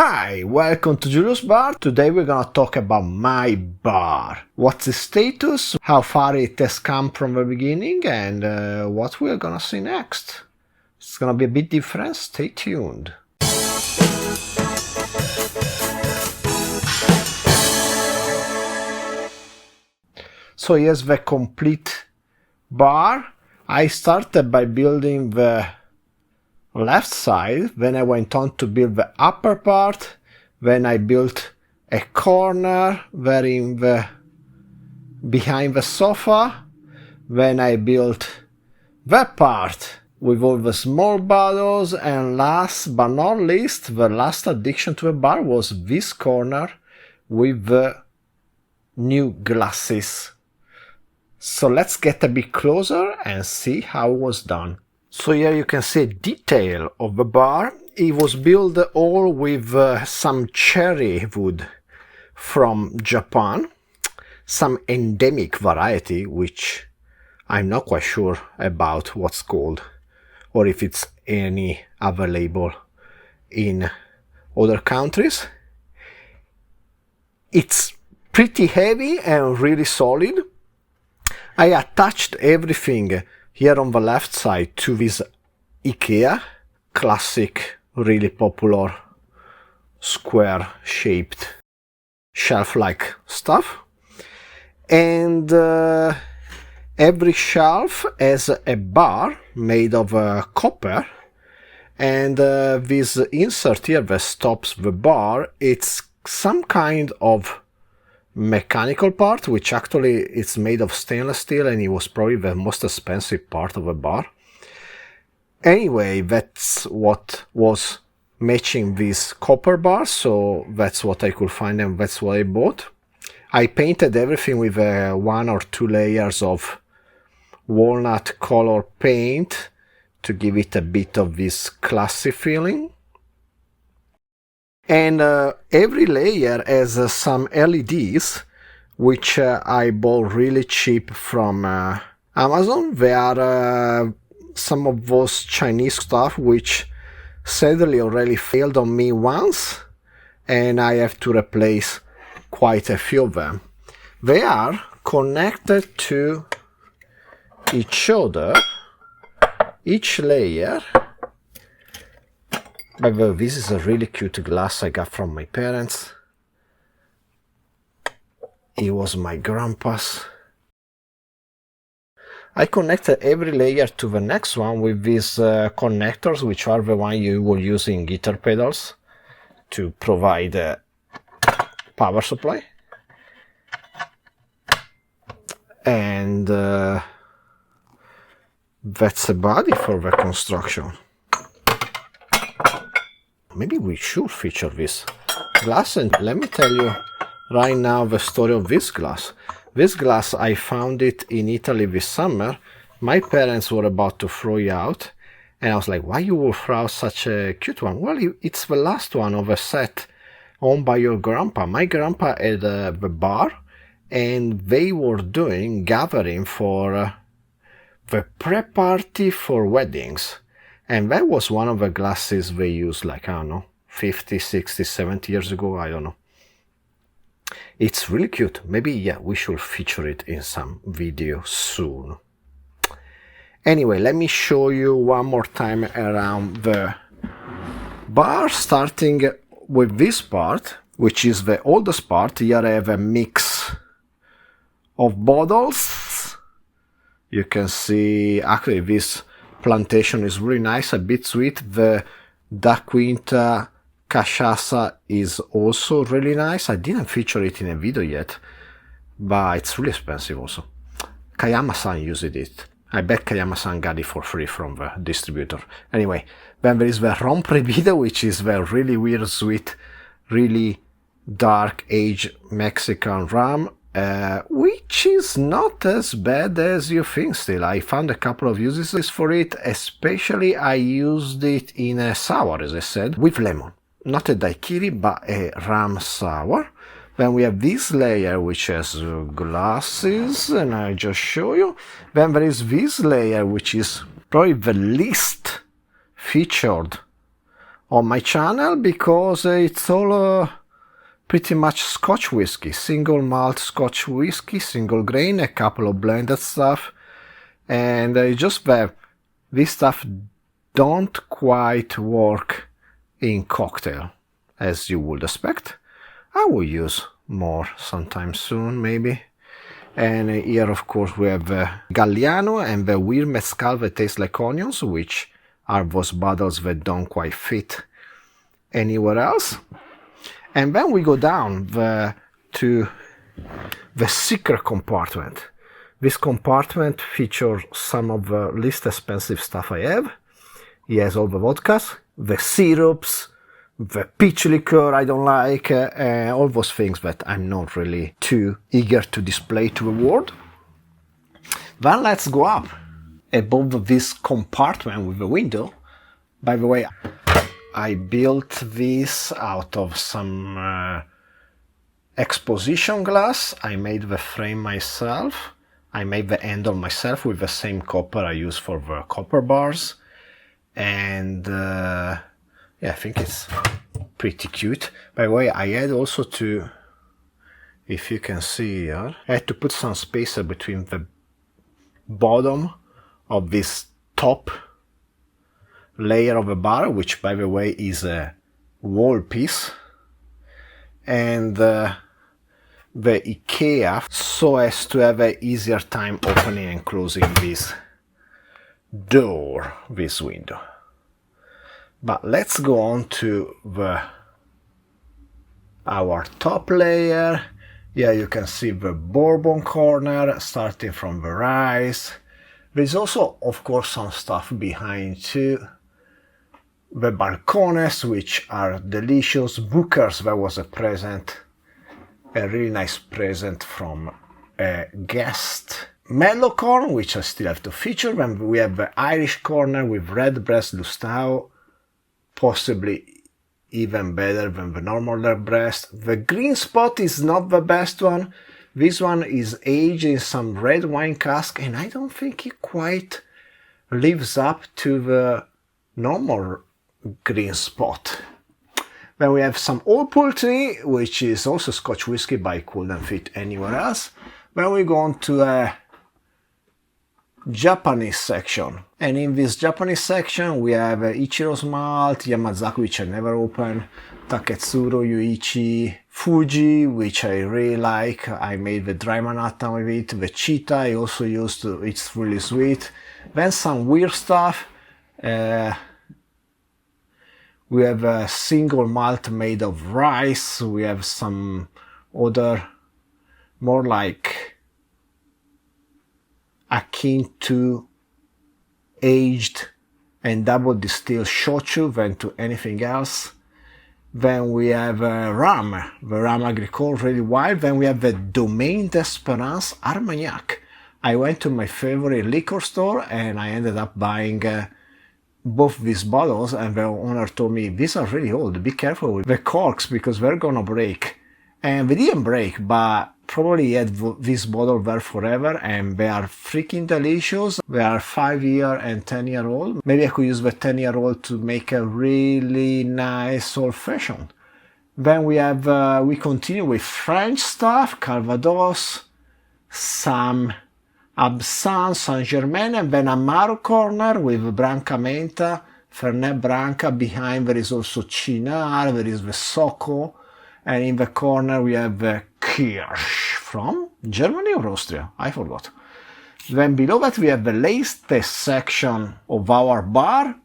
Hi, welcome to Julius Bar. Today we're gonna talk about my bar. What's the status, how far it has come from the beginning, and what we're gonna see next. It's gonna be a bit different, stay tuned. So here's the complete bar. I started by building the left side, then I went on to build the upper part, then I built a corner there behind the sofa, then I built that part with all the small bottles, and last but not least, the last addition to the bar was this corner with the new glasses. So let's get a bit closer and see how it was done. So here you can see a detail of the bar. It was built all with some cherry wood from Japan, some endemic variety, which I'm not quite sure about what's called, or if it's any available in other countries. It's pretty heavy and really solid. I attached everything here on the left side to this IKEA classic, really popular square shaped shelf-like stuff, and every shelf has a bar made of copper, and this insert here that stops the bar, it's some kind of mechanical part, which actually it's made of stainless steel, and it was probably the most expensive part of the bar. Anyway, that's what was matching this copper bar, so that's what I could find and that's what I bought. I painted everything with 1 or 2 layers of walnut color paint to give it a bit of this classy feeling. And every layer has some LEDs, which I bought really cheap from Amazon. They are some of those Chinese stuff which sadly already failed on me once, and I have to replace quite a few of them. They are connected to each other, each layer. By the way, this is a really cute glass I got from my parents. It was my grandpa's. I connected every layer to the next one with these connectors, which are the one you will use in guitar pedals to provide a power supply. And that's about it for the construction. Maybe we should feature this glass, and let me tell you right now the story of this glass. This glass, I found it in Italy this summer. My parents were about to throw it out, and I was like, why you will throw out such a cute one? Well, it's the last one of a set owned by your grandpa. My grandpa had the bar, and they were doing gathering for the pre-party for weddings. And that was one of the glasses they used, like, I don't know, 50, 60, 70 years ago, I don't know. It's really cute. Maybe, yeah, we should feature it in some video soon. Anyway, let me show you one more time around the bar, starting with this part, which is the oldest part. Here I have a mix of bottles. You can see, actually, this plantation is really nice, a bit sweet. The Da Quinta cachaça is also really nice. I didn't feature it in a video yet, but it's really expensive also. Kayama-san used it. I bet Kayama-san got it for free from the distributor. Anyway, then there is the Ron Prohibido, which is the really weird, sweet, really dark aged Mexican rum. Which is not as bad as you think still. I found a couple of uses for it, especially I used it in a sour, as I said, with lemon. Not a daiquiri, but a rum sour. Then we have this layer which has glasses, and I just show you. Then there is this layer which is probably the least featured on my channel because it's all pretty much Scotch whiskey, single malt Scotch whiskey, single grain, a couple of blended stuff, and just that this stuff don't quite work in cocktail as you would expect. I will use more sometime soon, maybe. And here, of course, we have Galliano and the weird mezcal that tastes like onions, which are those bottles that don't quite fit anywhere else. And then we go down to the secret compartment. This compartment features some of the least expensive stuff I have. It has all the vodkas, the syrups, the peach liqueur I don't like, all those things that I'm not really too eager to display to the world. Then let's go up above this compartment with the window. By the way, I built this out of some exposition glass. I made the frame myself. I made the handle myself with the same copper I use for the copper bars. And yeah, I think it's pretty cute. By the way, I had also to, if you can see here, I had to put some spacer between the bottom of this top layer of a bar, which by the way is a wall piece, and the IKEA, so as to have an easier time opening and closing this door, this window. But let's go on to our top layer. Here you can see the bourbon corner starting from the rise. There's also, of course, some stuff behind too. The balcones, which are delicious. Bookers, that was a present, a really nice present from a guest. Mellow corn, which I still have to feature. Then we have the Irish corner with redbreast Lustau, possibly even better than the normal redbreast. The green spot is not the best one. This one is aged in some red wine cask, and I don't think it quite lives up to the normal green spot. Then we have some Old Pulteney, which is also Scotch whiskey, but it couldn't fit anywhere else. Then we go on to a Japanese section, and in this Japanese section we have Ichiro's Malt, Yamazaki, which I never opened, Taketsuro, Yuichi, Fuji, which I really like. I made the dry manhattan with it. The Cheetah I also used, it's really sweet. Then some weird stuff. We have a single malt made of rice. We have some other, more like akin to aged and double distilled shochu than to anything else. Then we have rum, the rum agricole, really wild. Then we have the Domaine d'Espérance Armagnac. I went to my favorite liquor store and I ended up buying both these bottles, and the owner told me, these are really old, be careful with the corks because they're gonna break. And they didn't break, but probably had this bottle there forever, and they are freaking delicious. They are 5-year and 10-year-old. Maybe I could use the 10-year-old to make a really nice old fashioned. Then we have, we continue with French stuff, Calvados, some Absinthe, Saint-Germain, and then Amaro corner with Branca Menta, Fernet Branca. Behind there is also Cynar, there is the Soko, and in the corner we have the Kirsch from Germany or Austria, I forgot. Then below that we have the latest section of our bar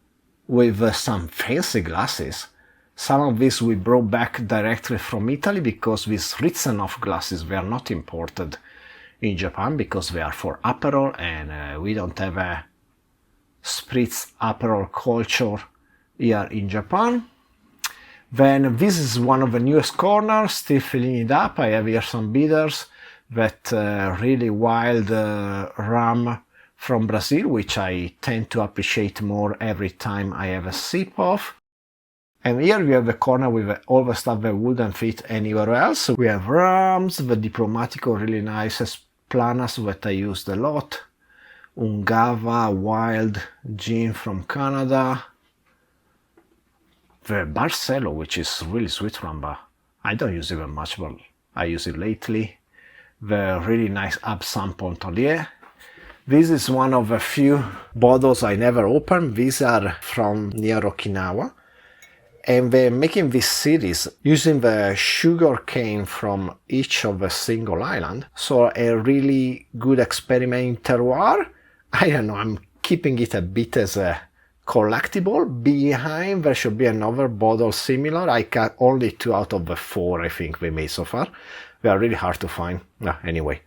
with some fancy glasses. Some of these we brought back directly from Italy because these Ritzenhoff glasses were not imported in Japan because they are for Aperol, and we don't have a spritz Aperol culture here in Japan. Then this is one of the newest corners, still filling it up. I have here some bitters, that really wild rum from Brazil, which I tend to appreciate more every time I have a sip of. And here we have the corner with all the stuff that wouldn't fit anywhere else. We have rums, the Diplomatico, really nice, Planas that I used a lot, Ungava wild gin from Canada, the Barcelo, which is really sweet one, but I don't use it very much, but I use it lately. The really nice Absinthe Pontelier. This is one of a few bottles I never opened. These are from near Okinawa. And they're making this series using the sugar cane from each of a single island. So a really good experiment in terroir. I don't know, I'm keeping it a bit as a collectible. Behind there should be another bottle similar. I got only 2 out of the 4 I think we made so far. They are really hard to find. No, anyway.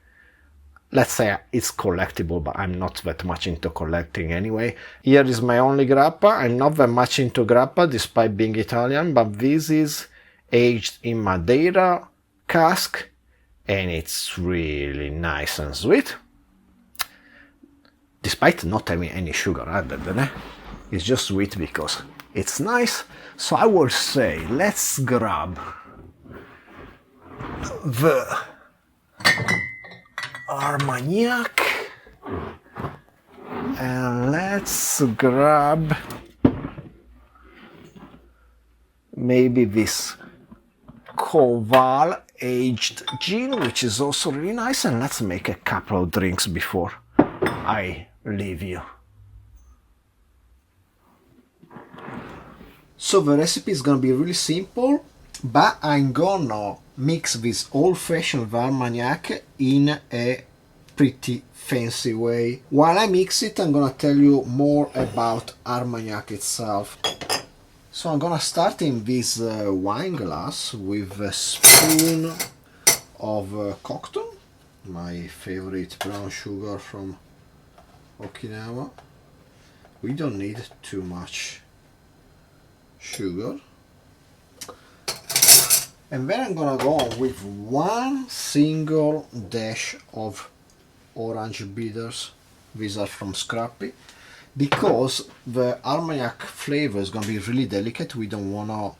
Let's say it's collectible, but I'm not that much into collecting anyway. Here is my only grappa. I'm not that much into grappa despite being Italian, but this is aged in Madeira cask and it's really nice and sweet. Despite not having any sugar added, it's just sweet because it's nice. So I would say let's grab the Armagnac and let's grab maybe this Koval aged gin, which is also really nice, and let's make a couple of drinks before I leave you. So the recipe is gonna be really simple, but I'm gonna mix this old-fashioned Armagnac in a pretty fancy way. While I mix it, I'm gonna tell you more about Armagnac itself. So I'm gonna start in this wine glass with a spoon of cocktail, my favorite brown sugar from Okinawa. We don't need too much sugar. And then I'm gonna go with 1 single dash of orange bitters. These are from Scrappy. Because the Armagnac flavor is gonna be really delicate, we don't wanna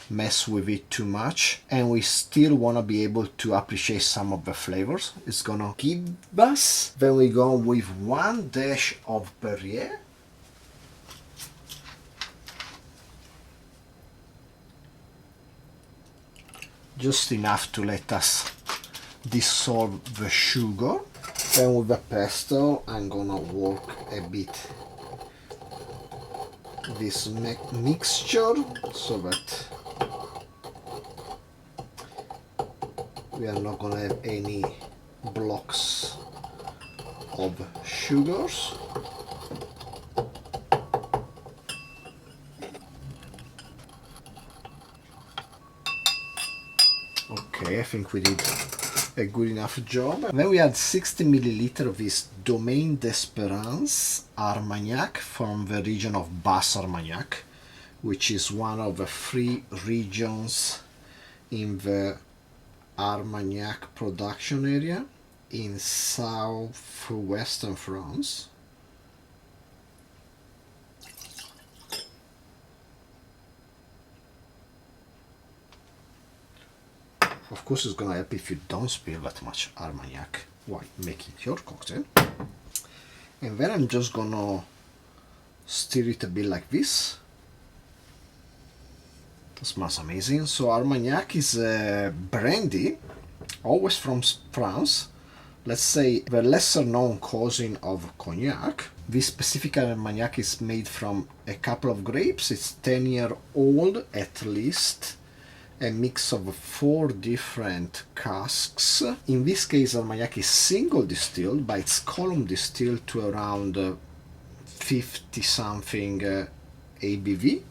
mess with it too much, and we still wanna be able to appreciate some of the flavors it's gonna give us. Then we go with 1 dash of Perrier. Just enough to let us dissolve the sugar. Then with the pestle I'm gonna work a bit this mixture so that we are not gonna have any blocks of sugars. Okay, I think we did a good enough job. Then we add 60 milliliters of this Domaine d'Espérance Armagnac from the region of Basse-Armagnac, which is one of the 3 regions in the Armagnac production area in southwestern France. Of course, it's gonna help if you don't spill that much Armagnac while making your cocktail. And then I'm just gonna stir it a bit like this. It smells amazing. So Armagnac is a brandy, always from France. Let's say the lesser known cousin of cognac. This specific Armagnac is made from a couple of grapes. It's 10-year-old at least. A mix of 4 different casks. In this case, Armagnac is single distilled, but it's column distilled to around 50 something ABV.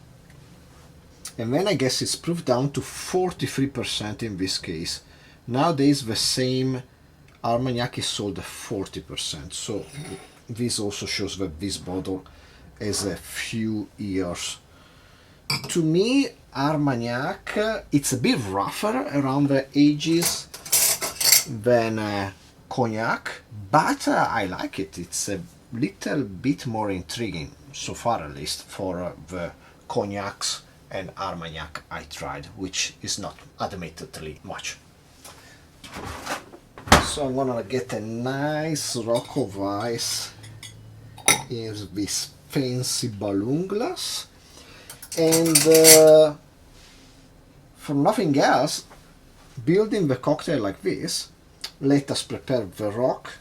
And then I guess it's proofed down to 43% in this case. Nowadays the same Armagnac is sold at 40%, so this also shows that this bottle has a few years. To me, Armagnac, it's a bit rougher around the edges than cognac, but I like it. It's a little bit more intriguing, so far at least, for the cognacs and Armagnac I tried, which is not admittedly much. So I'm gonna get a nice rock of ice in this fancy balloon glass. And for nothing else, building the cocktail like this, let us prepare the rock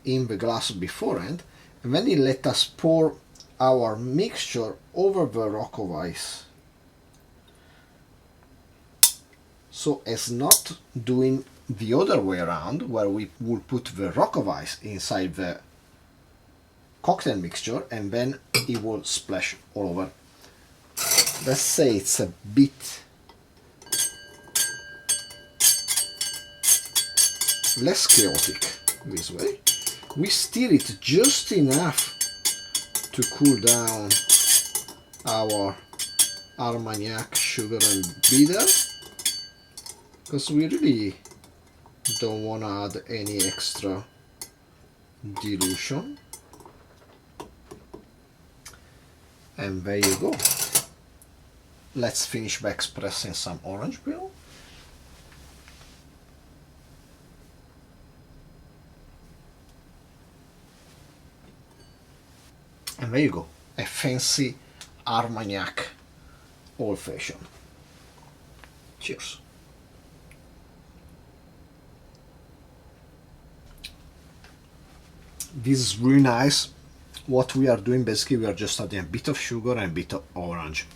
in the glass beforehand, and then let us pour our mixture over the rock of ice, so as not doing the other way around, where we will put the rock of ice inside the cocktail mixture and then it will splash all over. Let's say it's a bit less chaotic this way. We stir it just enough to cool down our Armagnac sugar and bitter, because we really don't want to add any extra dilution. And there you go. Let's finish by expressing some orange peel. And there you go, a fancy Armagnac Old Fashioned. Cheers. This is really nice. What we are doing, basically, we are just adding a bit of sugar and a bit of orange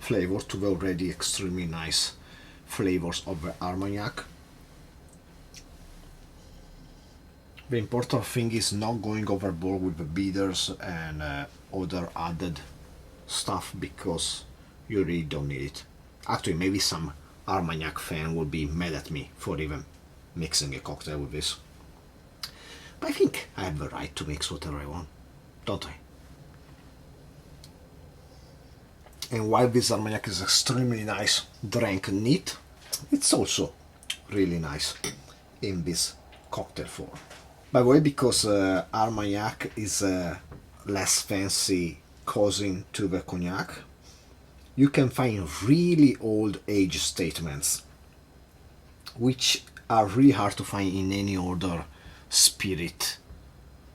flavor to the already extremely nice flavors of the Armagnac. The important thing is not going overboard with the bitters and other added stuff, because you really don't need it. Actually, maybe some Armagnac fan will be mad at me for even mixing a cocktail with this. But I think I have the right to mix whatever I want, don't I? And while this Armagnac is extremely nice drank neat, it's also really nice in this cocktail form. By the way, because Armagnac is less fancy cousin to the cognac, you can find really old age statements, which are really hard to find in any other spirit,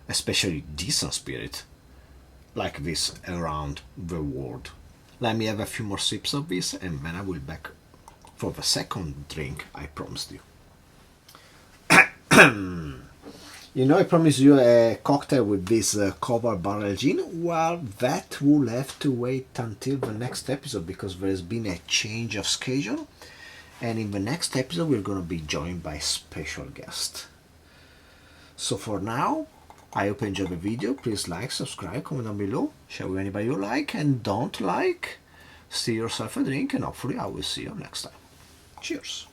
especially decent spirit, like this around the world. Let me have a few more sips of this, and then I will be back for the second drink I promised you. You know, I promised you a cocktail with this cover barrel gin. Well, that will have to wait until the next episode, because there has been a change of schedule, and in the next episode we're going to be joined by a special guest. So for now, I hope you enjoyed the video. Please like, subscribe, comment down below, share with anybody you like and don't like. Steal yourself a drink, and hopefully I will see you next time. Cheers!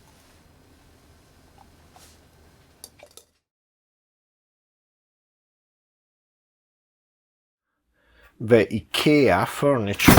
The IKEA furniture